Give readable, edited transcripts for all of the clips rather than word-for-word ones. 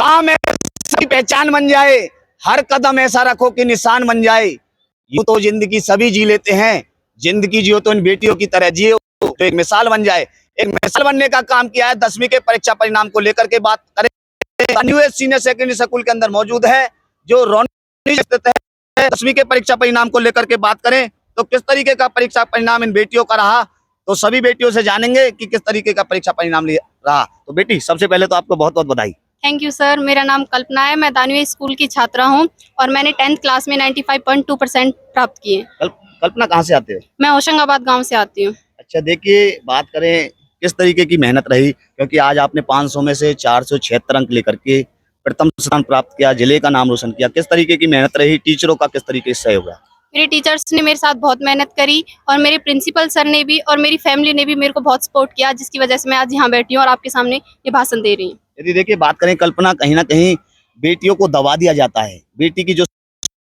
काम ऐसी पहचान बन जाए, हर कदम ऐसा रखो कि निशान बन जाए। यूं तो जिंदगी सभी जी लेते हैं, जिंदगी जियो तो इन बेटियों की तरह जियो, तो एक मिसाल बन जाए। एक मिसाल बनने का काम किया है। 10वीं के परीक्षा परिणाम को लेकर के बात करें, यूएस सीनियर सेकेंडरी स्कूल के अंदर मौजूद है जो रौनी स्थित है। 10वीं के परीक्षा परिणाम को लेकर के बात करें तो किस तरीके का परीक्षा परिणाम इन बेटियों का रहा, तो सभी बेटियों से जानेंगे कि किस तरीके का परीक्षा परिणाम रहा। तो बेटी, सबसे पहले तो आपको बहुत बहुत बधाई। Thank you sir. मेरा नाम कल्पना है, मैं दानवी स्कूल की छात्रा हूं और मैंने 10th क्लास में 95.2% प्राप्त किए। कल्पना कहाँ से आते हो? मैं होशंगाबाद गांव से आती हूं। अच्छा, देखिए बात करें किस तरीके की मेहनत रही, क्योंकि आज आपने 500 में से 476 अंक लेकर के प्रथम स्थान प्राप्त किया, जिले का नाम रोशन किया। किस तरीके की मेहनत रही, टीचरों का किस तरीके से सहयोग रहा? मेरे टीचर्स ने मेरे साथ बहुत मेहनत करी और मेरे प्रिंसिपल सर ने भी और मेरी फैमिली ने भी मेरे को बहुत सपोर्ट किया, जिसकी वजह से मैं आज यहाँ बैठी हूँ और आपके सामने ये भाषण दे रही हूँ। यदि देखिए बात करें कल्पना, कहीं ना कहीं बेटियों को दबा दिया जाता है, बेटी की जो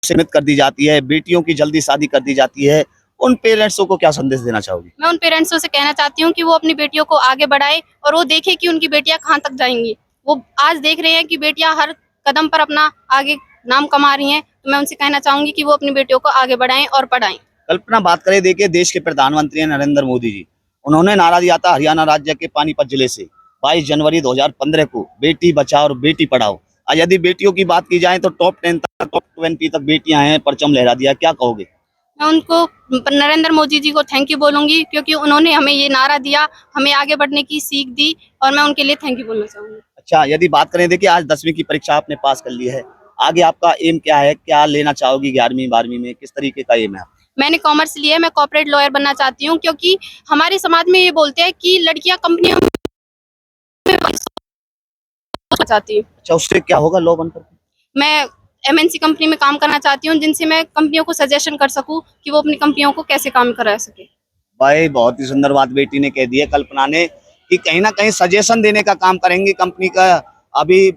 सीमित कर दी जाती है, बेटियों की जल्दी शादी कर दी जाती है, उन पेरेंट्सों को क्या संदेश देना चाहोगी? मैं उन पेरेंट्सों से कहना चाहती हूँ कि वो अपनी बेटियों को आगे बढ़ाए और वो देखे कि उनकी बेटियां कहाँ तक जाएंगी। वो आज देख रहे हैं कि बेटियां हर कदम पर अपना आगे नाम कमा रही हैं, तो मैं उनसे कहना चाहूंगी कि वो अपनी बेटियों को आगे बढ़ाएं और पढ़ाएं। कल्पना, बात करें देखिए देश के प्रधानमंत्री हैं नरेंद्र मोदी जी, उन्होंने नारा दिया था हरियाणा राज्य के पानीपत जिले से 22 जनवरी 2015 को, बेटी बचाओ और बेटी पढ़ाओ। आज यदि बेटियों की बात की जाए तो टॉप 10 तक, टॉप 20 तक बेटियां हैं, परचम लहरा दिया। क्या कहोगे? मैं उनको, नरेंद्र मोदी जी को थैंक यू बोलूंगी, क्योंकि उन्होंने हमें ये नारा दिया, हमें आगे बढ़ने की सीख दी और मैं उनके लिए थैंक यू बोलना चाहूंगी। अच्छा, यदि बात करें देखिए आज 10वीं की परीक्षा आपने पास कर ली है, आगे आपका एम क्या है, क्या लेना चाहोगी 11वीं 12वीं में, किस तरीके का एम है? मैंने कॉमर्स लिया है, मैं कॉर्पोरेट लॉयर बनना चाहती हूँ, क्योंकि हमारे समाज में ये बोलते हैं कि लड़कियां कंपनियों में चाहती हूँ। अच्छा, उससे क्या होगा लॉ बनकर? मैं एमएनसी कंपनी में काम करना चाहती हूँ, जिनसे मैं कंपनियों को सजेशन कर सकूँ कि वो अपनी कंपनियों को कैसे काम करा सके। भाई, बहुत ही सुंदर बात बेटी ने कह दी है कल्पना ने, कि कहीं ना कहीं सजेशन देने का काम करेंगी कंपनी का। अभी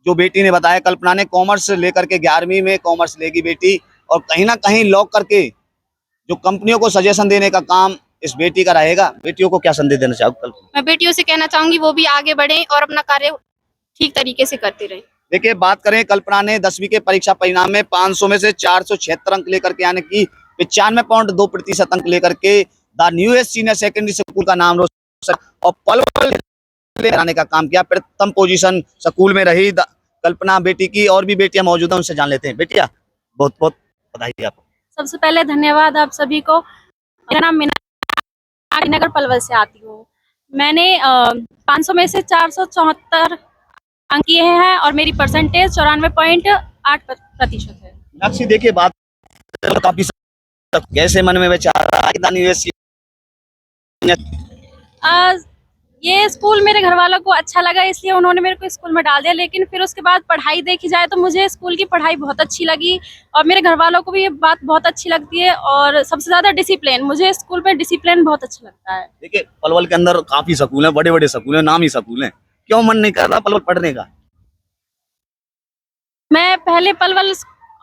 जो बेटी ने बताया, कल्पना ने कॉमर्स लेकर के 11वीं में कॉमर्स लेगी बेटी, और कहीं ना कहीं लॉ करके जो कंपनियों को सजेशन देने का काम इस बेटी का रहेगा। बेटियों को क्या संदेश देना चाहोगे कल्पना? मैं बेटियों से कहना चाहूंगी वो भी आगे बढ़े और अपना कार्य ठीक तरीके से करते रहे। देखिए बात करें, कल्पना ने 10वीं के परीक्षा परिणाम में 500 में से 476 अंक लेकर के, यानी कि 95.2% अंक लेकर के the newest senior secondary school का नाम रोशन और पल पल आने का काम किया। प्रथम पोजीशन स्कूल में रही कल्पना बेटी की। और भी बेटियां मौजूद हैं, उनसे जान लेते हैं। बेटिया, बहुत बहुत बधाई आपको। सबसे पहले धन्यवाद आप सभी को। मेरा नाम मीना नगर पलवल से आती हूँ। मैंने 500 में से 474 अंक किए हैं और मेरी परसेंटेज 94.8% है। मीनाक्षी, देखिए बात काफी कैसे मन में विचार ये स्कूल मेरे घर वालों को अच्छा लगा, इसलिए उन्होंने मेरे को स्कूल में डाल दिया। लेकिन फिर उसके बाद पढ़ाई देखी जाए तो मुझे स्कूल की पढ़ाई बहुत अच्छी लगी और मेरे घर वालों को भी ये बात बहुत अच्छी लगती है। और सबसे ज्यादा डिसिप्लिन, मुझे स्कूल में डिसिप्लिन बहुत अच्छा लगता है। देखिए पलवल के अंदर काफी स्कूल है, बड़े बड़े स्कूल है, नामी स्कूल है, क्यों मन नहीं कर रहा पलवल पढ़ने का? मैं पहले पलवल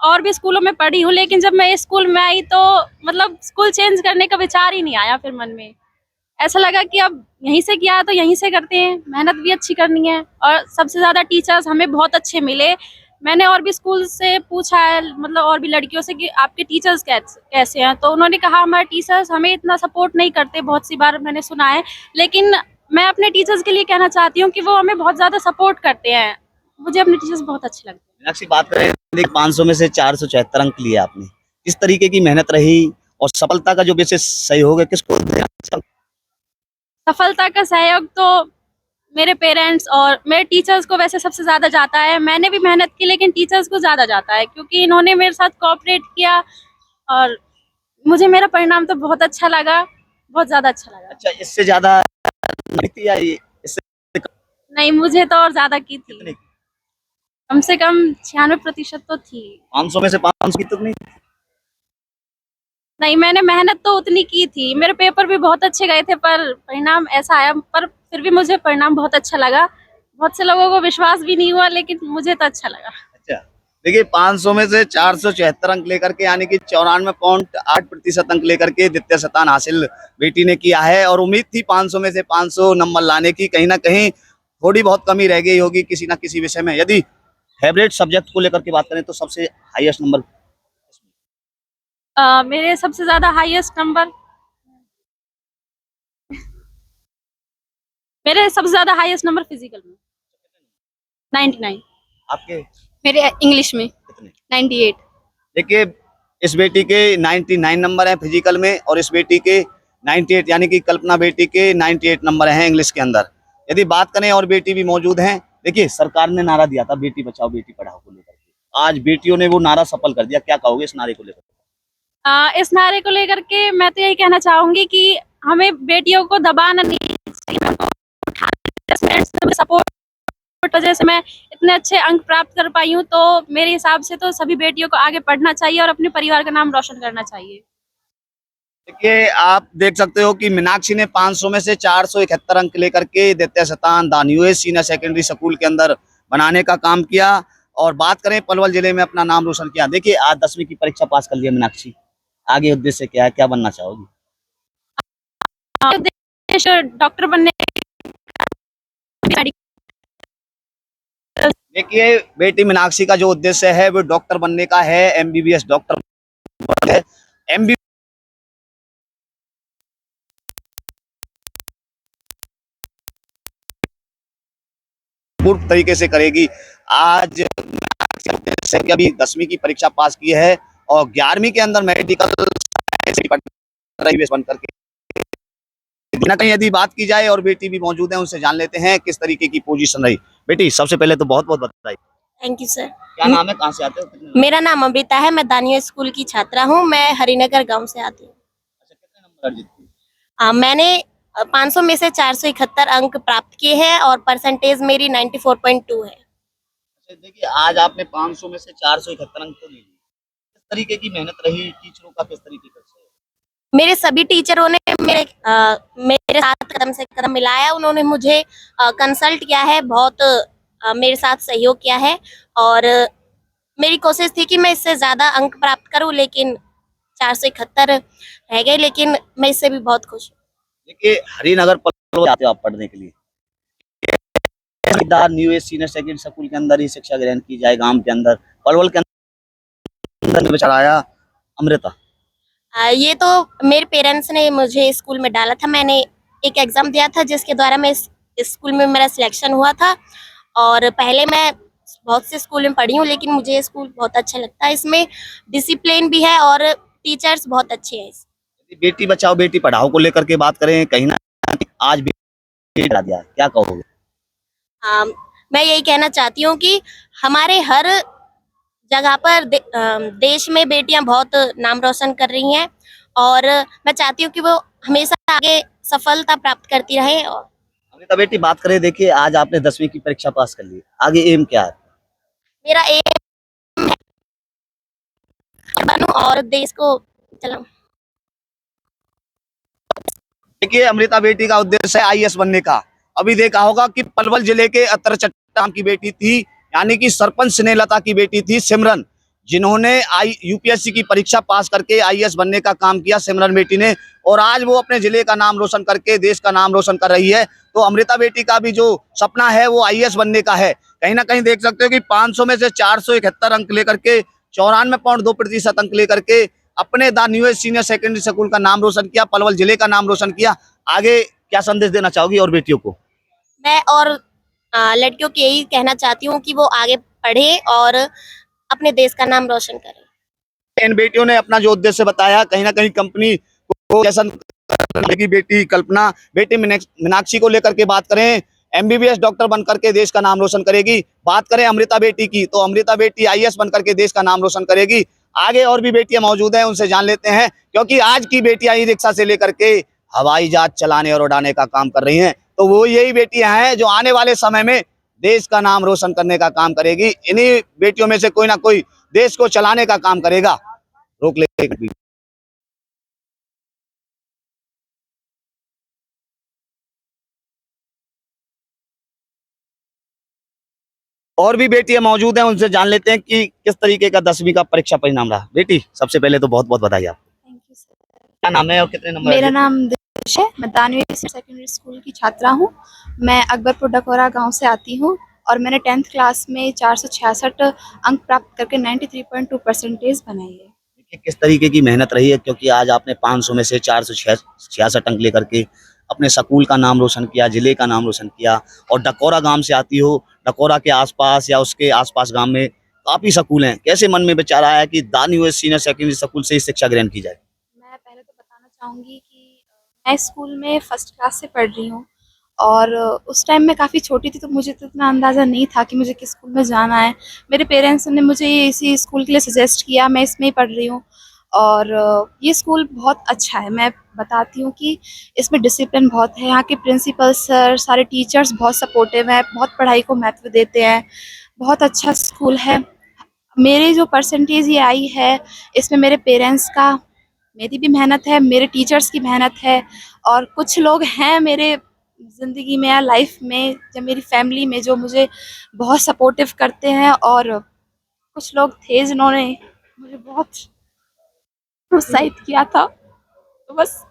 और भी स्कूलों में पढ़ी हूँ, लेकिन जब मैं इस स्कूल में आई तो मतलब स्कूल चेंज करने का विचार ही नहीं आया। फिर मन में ऐसा लगा कि अब यहीं से किया तो यहीं से करते हैं, मेहनत भी अच्छी करनी है। और सबसे ज़्यादा टीचर्स हमें बहुत अच्छे मिले। मैंने और भी स्कूल से पूछा है, मतलब और भी लड़कियों से, कि आपके टीचर्स कैसे हैं, तो उन्होंने कहा हमारे टीचर्स हमें इतना सपोर्ट नहीं करते। बहुत सी बार मैंने सुना है, लेकिन मैं अपने टीचर्स के लिए कहना चाहती हूँ कि वो हमें बहुत ज़्यादा सपोर्ट करते हैं। मुझे अपने टीचर्स बहुत अच्छे लगते हैं। मीनाक्षी, बात करें 500 में से 474 अंक लिए आपने, किस तरीके की मेहनत रही और सफलता का जो विशेष सहयोग है किसको देना? सफलता का सहयोग तो मेरे पेरेंट्स और मेरे टीचर्स को वैसे सबसे ज़्यादा जाता है। मैंने भी मेहनत की, लेकिन टीचर्स को ज़्यादा जाता है, क्योंकि इन्होंने मेरे साथ कोऑपरेट किया और मुझे मेरा परिणाम तो बहुत अच्छा लगा, बहुत ज़्यादा अच्छा लगा। अच्छा, इससे ज्यादा नहीं थी या इससे नहीं, मुझे तो और ज़्यादा की थी, कितनी? कम से कम 96% तो थी। 500 में से 500 की तो नहीं? नहीं, मैंने मेहनत तो उतनी की थी। मेरे पेपर भी बहुत अच्छे गए थे, पर परिणाम ऐसा आया। पर फिर भी मुझे परिणाम बहुत अच्छा लगा। बहुत से लोगों को विश्वास भी नहीं हुआ, लेकिन मुझे तो अच्छा लगा। अच्छा, देखिए 500 में से 474 अंक लेकर के, यानी कि 94.8% अंक लेकर के द्वितीय स्थान हासिल बेटी ने किया है। और उम्मीद थी 500 में से 500 नंबर लाने की। कहीं ना कहीं थोड़ी बहुत कमी रह गई होगी किसी ना किसी विषय में। यदि फेवरेट सब्जेक्ट को लेकर के बात करें तो सबसे हाईएस्ट नंबर मेरे सबसे ज्यादा हाईएस्ट नंबर फिजिकल में 99। आपके मेरे इंग्लिश में कितने? 98। देखिए, इस बेटी के 99 नंबर हैं फिजिकल में और इस बेटी के 98, यानी कि कल्पना बेटी के 98 नंबर हैं इंग्लिश के अंदर। यदि बात करें और बेटी भी मौजूद हैं, देखिए सरकार ने नारा दिया था बेटी बचाओ बेटी पढ़ाओ को लेकर के, आज बेटियों ने वो नारा सफल कर दिया। क्या कहोगे इस नारे को लेकर? इस नारे को लेकर के मैं तो यही कहना चाहूंगी कि हमें बेटियों को दबाना नहीं चाहिए, उनको सपोर्ट वजह से मैं इतने अच्छे अंक प्राप्त कर पाई हूँ, तो मेरे हिसाब से तो सभी बेटियों को आगे पढ़ना चाहिए और अपने परिवार का नाम रोशन करना चाहिए। देखिए, आप देख सकते हो कि मीनाक्षी ने 500 में से 471 अंक लेकर के द्वितीय स्थान the new age senior secondary school के अंदर बनाने का काम किया। और बात करें पलवल जिले में अपना नाम रोशन किया। देखिए, आज 10वीं की परीक्षा पास कर लिया मीनाक्षी, आगे उद्देश्य क्या है, क्या बनना चाहोगी? उद्देश्य डॉक्टर बनने। देखिए, बेटी मीनाक्षी का जो उद्देश्य है वो डॉक्टर बनने का है, एमबीबीएस डॉक्टर है। एमबी पूर्ण तरीके से करेगी। आज से अभी 10वीं की परीक्षा पास की है और 11वीं के अंदर मेडिकल बन करके ना कहीं यदि बात की जाए और बेटी भी मौजूद है, उनसे जान लेते हैं किस तरीके की पोजीशन रही। बेटी, सबसे पहले तो बहुत बहुत बधाई। Thank you sir. क्या नाम है, कहाँ से आते हो? मेरा नाम अमृता है, मैं दानिया स्कूल की छात्रा हूँ, मैं हरिनगर गांव से आती हूँ। अच्छा, कितने नंबर अर्जित किए? मैंने 500 में से 471 अंक प्राप्त किए हैं और परसेंटेज मेरी 94.2 है। अच्छा, देखिए, आज आपने 500 में से 471 अंक तो ले लिए। किस तरीके की मेहनत रही, टीचरों का किस तरीके का? मेरे सभी टीचरों ने मेरे साथ कदम से कदम मिलाया, उन्होंने मुझे कंसल्ट किया है, बहुत मेरे साथ सहयोग किया है और मेरी कोशिश थी कि मैं इससे ज्यादा अंक प्राप्त करूं, लेकिन 471 रह गए, लेकिन मैं इससे भी बहुत खुश हूँ। देखिए, हरिनगर पलवल जाते हो आप पढ़ने के लिए, new age senior secondary school के अंदर ही शिक्षा ग्रहण की जाए, गांव के अंदर पलवल के अंदर बेचारा आया अमृता। ये तो मेरे पेरेंट्स ने मुझे स्कूल में डाला था, मैंने एक एग्जाम दिया था जिसके द्वारा मैं इस स्कूल में मेरा सिलेक्शन हुआ था। और पहले मैं बहुत से स्कूल में पढ़ी हूँ, लेकिन मुझे ये स्कूल बहुत अच्छा लगता है, इसमें डिसिप्लिन भी है और टीचर्स बहुत अच्छे हैं। बेटी बचाओ बेटी पढ़ाओ को लेकर के बात करें, कहीं ना आज बेटी डाल दिया, क्या कहोगे? मैं यही कहना चाहती हूँ कि हमारे हर जगह पर देश में बेटियां बहुत नाम रोशन कर रही हैं और मैं चाहती हूँ कि वो हमेशा आगे सफलता प्राप्त करती रहे। और अमृता बेटी, बात करें, देखिए आज आपने 10वीं की परीक्षा पास कर ली, आगे एम क्या है? मेरा एम बनूं और देश को चलाऊं। देखिए, अमृता बेटी का उद्देश्य है आईएएस बनने का। अभी देखा होगा कि पलवल जिले के अतरचट्टा की बेटी थी, यानी कि सरपंच स्नेहलता की बेटी थी सिमरन, जिन्होंने यूपीएससी की परीक्षा पास करके आईएएस बनने का काम किया सिमरन बेटी ने, और आज वो अपने जिले का नाम रोशन करके देश का नाम रोशन कर रही है। तो अमृता बेटी का भी जो सपना है वो आईएएस बनने का है। कहीं ना कहीं देख सकते हो कि 500 में से 471 अंक लेकर के 94.2% अंक लेकर के अपने the new age senior secondary school का नाम रोशन किया, पलवल जिले का नाम रोशन किया। आगे क्या संदेश देना चाहोगी और बेटियों को? मैं और लड़कियों को यही कहना चाहती हूँ कि वो आगे पढ़े और अपने देश का नाम रोशन करें। इन बेटियों ने अपना जो उद्देश्य बताया, कहीं ना कहीं कंपनी को जैसन की बेटी कल्पना, बेटी मीनाक्षी को लेकर के बात करें, एमबीबीएस डॉक्टर बनकर के देश का नाम रोशन करेगी। बात करें अमृता बेटी की, तो अमृता बेटी आईएएस बनकर के देश का नाम रोशन करेगी। आगे और भी बेटियां मौजूद हैं, उनसे जान लेते हैं, क्योंकि आज की बेटियां ई रिक्शा से लेकर के हवाई जहाज चलाने और उड़ाने का काम कर रही हैं। तो वो यही बेटियां हैं जो आने वाले समय में देश का नाम रोशन करने का काम करेगी। इन्हीं बेटियों में से कोई ना कोई देश को चलाने का काम करेगा। रोक ले। और भी बेटियां मौजूद हैं, उनसे जान लेते हैं कि किस तरीके का 10वीं का परीक्षा परिणाम रहा। बेटी, सबसे पहले तो बहुत बहुत बधाई आपको। Thank you sir. क्या नाम है और कितने नंबर? मेरा नाम है। मैं दानवी सेकेंडरी स्कूल की छात्रा हूँ। मैं अकबरपुर डकोरा गांव से आती हूँ और मैंने 10th क्लास में 466 अंक प्राप्त करके 93.2% बनाई है। देखिए किस तरीके की मेहनत रही है, क्योंकि आज आपने 500 में से 466 अंक लेकर के अपने स्कूल का नाम रोशन किया, जिले का नाम रोशन किया। और डकोरा गांव से आती हो, डकोरा के आसपास या उसके आसपास गांव में काफी स्कूल हैं, कैसे मन में विचार आया कि दान यूएस सीनियर सेकेंडरी स्कूल से ही शिक्षा ग्रहण की जाए? मैं पहले तो बताना चाहूँगी कि मैं स्कूल में फर्स्ट क्लास से पढ़ रही हूँ और उस टाइम मैं काफ़ी छोटी थी, तो मुझे तो इतना अंदाज़ा नहीं था कि मुझे किस स्कूल में जाना है। मेरे पेरेंट्स ने मुझे ये इसी स्कूल के लिए सजेस्ट किया, मैं इसमें ही पढ़ रही हूँ और ये स्कूल बहुत अच्छा है। मैं बताती हूँ कि इसमें डिसिप्लिन बहुत है, यहाँ के प्रिंसिपल सर, सारे टीचर्स बहुत सपोर्टिव हैं, बहुत पढ़ाई को महत्व देते हैं, बहुत अच्छा स्कूल है। मेरे जो परसेंटेज ये आई है, इसमें मेरे पेरेंट्स का, मेरी भी मेहनत है, मेरे टीचर्स की मेहनत है और कुछ लोग हैं मेरे ज़िंदगी में या लाइफ में या मेरी फैमिली में जो मुझे बहुत सपोर्टिव करते हैं और कुछ लोग थे जिन्होंने मुझे बहुत प्रोत्साहित किया था। तो बस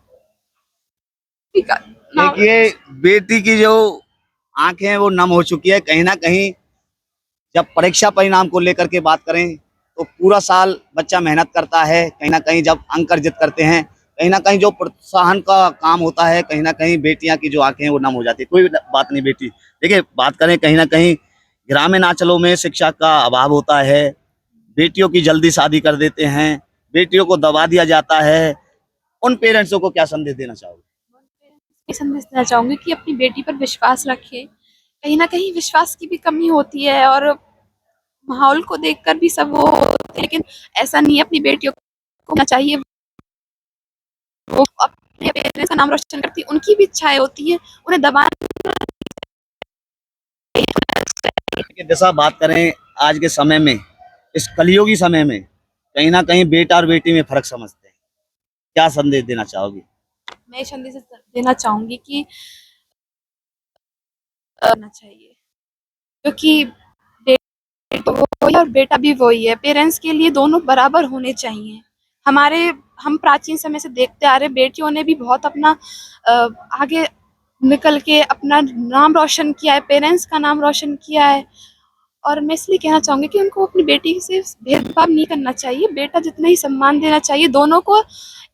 ठीक है। देखिए बेटी की जो आंखें हैं वो नम हो चुकी है। कहीं ना कहीं जब परीक्षा परिणाम को लेकर के बात करें तो पूरा साल बच्चा मेहनत करता है, कहीं ना कहीं जब अंक अर्जित करते हैं, कहीं ना कहीं जो प्रोत्साहन का काम होता है, कहीं ना कहीं बेटियां की जो आंखें हैं वो नम हो जाती है। कोई बात नहीं बेटी, देखिए बात करें कहीं ना कहीं ग्रामीण अंचलों में शिक्षा का अभाव होता है, बेटियों की जल्दी शादी कर देते हैं, बेटियों को दबा दिया जाता है। उन पेरेंट्सों को क्या संदेश देना चाहोगे? ये संदेश देना चाहूँगी कि अपनी बेटी पर विश्वास रखें। कहीं न कहीं विश्वास की भी कमी होती है और माहौल को देखकर भी सब वो होते हैं, लेकिन ऐसा नहीं है, अपनी बेटियों को होना चाहिए। वो अपने पेरेंट्स का नाम रोशन करती हैं, उनकी भी इच्छाएँ होती हैं, उन्हें दबाना कि जैसा बात करें आज के समय में, इस कलयुगी समय में कहीं ना कहीं बेटा और बेटी में फर्क समझते हैं, क्या संदेश देना चाहोगी? मैं ये संदेश देना चाहूँगी कि करना चाहिए, क्योंकि बेटी तो वही है और बेटा भी वही है। पेरेंट्स के लिए दोनों बराबर होने चाहिए। हम प्राचीन समय से देखते आ रहे, बेटियों ने भी बहुत अपना अ, आगे निकल के अपना नाम रोशन किया है, पेरेंट्स का नाम रोशन किया है और मैं इसलिए कहना चाहूँगी कि उनको अपनी बेटी से भेदभाव नहीं करना चाहिए, बेटा जितना ही सम्मान देना चाहिए, दोनों को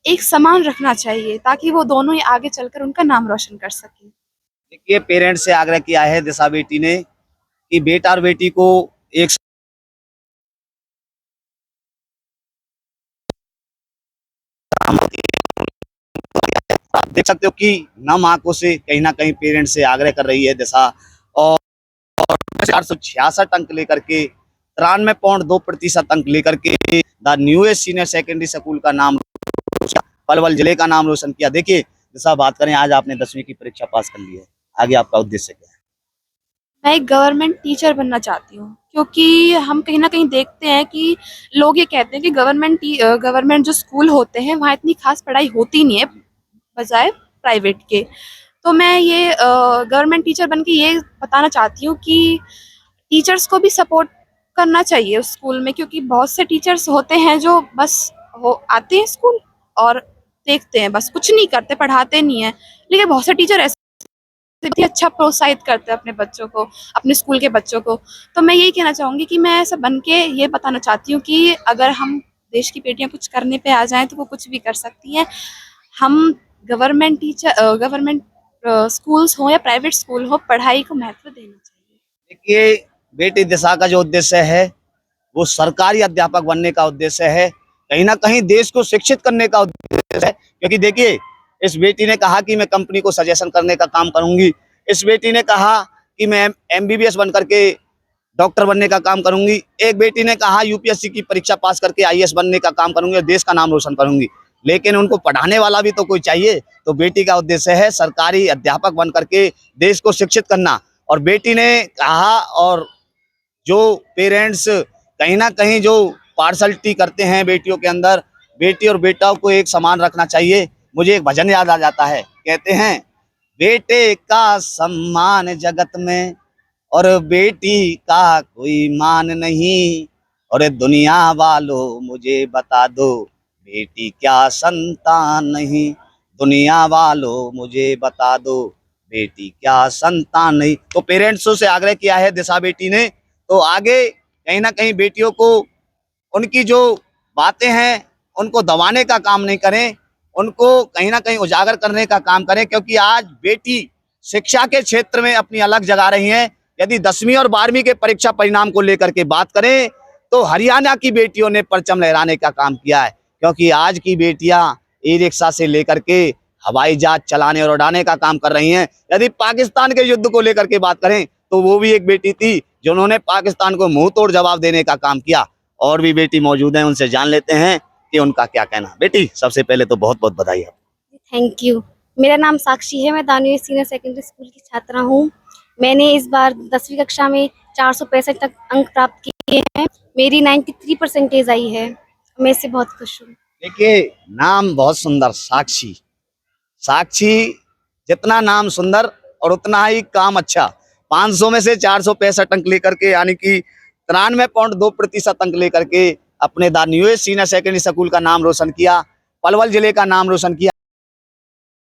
एक समान रखना चाहिए ताकि वो दोनों ही आगे चलकर उनका नाम रोशन कर सकें। देखिए पेरेंट्स से आग्रह किया है दिशा बेटी ने कि बेटा और बेटी को एक आप देख सकते हो कि नम आंखों से कहीं ना कहीं पेरेंट्स से आग्रह कर रही है दिशा। और 466 अंक लेकर के 93.2% अंक लेकर के the newest senior secondary school का नाम, पलवल जिले का नाम रोशन किया। देखिए दिशा बात करें, आज आपने 10वीं की परीक्षा पास कर ली है, आगे आपका उद्देश्य क्या है? मैं एक गवर्नमेंट टीचर बनना चाहती हूँ, क्योंकि हम कहीं न कहीं देखते हैं कि लोग ये कहते हैं कि गवर्नमेंट जो स्कूल होते हैं वहाँ इतनी ख़ास पढ़ाई होती नहीं है, बजाय प्राइवेट के। तो मैं ये गवर्नमेंट टीचर बन के ये बताना चाहती हूँ कि टीचर्स को भी सपोर्ट करना चाहिए उस स्कूल में, क्योंकि बहुत से टीचर्स होते हैं जो बस हो आते हैं स्कूल और देखते हैं, बस कुछ नहीं करते, पढ़ाते नहीं हैं। लेकिन बहुत से टीचर ऐसे भी अच्छा प्रोत्साहित करते हैं अपने बच्चों को, अपने स्कूल के बच्चों को। तो मैं यही कहना चाहूँगी कि मैं ऐसा बन के ये बताना चाहती हूँ कि अगर हम देश की बेटियाँ कुछ करने पे आ जाएँ तो वो कुछ भी कर सकती हैं। हम गवर्नमेंट स्कूल्स हों या प्राइवेट स्कूल हो, पढ़ाई को महत्व देना चाहिए। देखिए बेटी दिशा का जो उद्देश्य है वो सरकारी अध्यापक बनने का उद्देश्य है, कहीं ना कहीं देश को शिक्षित करने का उद्देश्य है। क्योंकि देखिए इस बेटी ने कहा कि मैं कंपनी को सजेशन करने का काम करूंगी, इस बेटी ने कहा कि मैं एमबीबीएस बन करके डॉक्टर बनने का काम करूंगी, एक बेटी ने कहा यूपीएससी की परीक्षा पास करके आईएएस बनने का काम करूंगी और देश का नाम रोशन करूंगी। लेकिन उनको पढ़ाने वाला भी तो कोई चाहिए, तो बेटी का उद्देश्य है सरकारी अध्यापक बन करके देश को शिक्षित करना। और बेटी ने कहा, और जो पेरेंट्स कहीं ना कहीं जो पार्शलिटी करते हैं बेटियों के अंदर, बेटी और बेटा को एक समान रखना चाहिए। मुझे एक भजन याद आ जाता है, कहते हैं बेटे का सम्मान जगत में और बेटी का कोई मान नहीं, और दुनिया वालों मुझे बता दो बेटी क्या संतान नहीं। दुनिया वालों मुझे बता दो बेटी क्या संतान नहीं। तो पेरेंट्सों से आग्रह किया है दिशा बेटी ने, तो आगे कहीं ना कहीं बेटियों को उनकी जो बातें हैं उनको दबाने का काम नहीं करें, उनको कहीं ना कहीं उजागर करने का काम करें, क्योंकि आज बेटी शिक्षा के क्षेत्र में अपनी अलग जगा रही हैं। यदि 10वीं और 12वीं के परीक्षा परिणाम को लेकर के बात करें तो हरियाणा की बेटियों ने परचम लहराने का काम किया है, क्योंकि आज की बेटियां ई रिक्शा से लेकर के हवाई जहाज चलाने और उड़ाने का काम कर रही हैं। यदि पाकिस्तान के युद्ध को लेकर के बात करें तो वो भी एक बेटी थी जिन्होंने पाकिस्तान को मुंह तोड़ जवाब देने का काम किया। और भी बेटी मौजूद हैं, उनसे जान लेते हैं कि उनका क्या कहना। बेटी सबसे पहले तो बहुत बहुत बधाई आप। Thank you. मेरा नाम साक्षी है, मैं दानिश सीनियर सेकेंडरी स्कूल की छात्रा हूँ। मैंने इस बार 10वीं कक्षा में 465 तक अंक प्राप्त किए हैं। मेरी 93 परसेंटेज आई है। मैं इससे बहुत खुश हूँ। देखिए नाम बहुत सुंदर, साक्षी। साक्षी जितना नाम सुंदर और उतना ही काम अच्छा। 500 में से 465 अंक लेकर के, यानी कि 93.2% अंक लेकर के अपने the newest senior secondary school का नाम रोशन किया, पलवल जिले का नाम रोशन किया।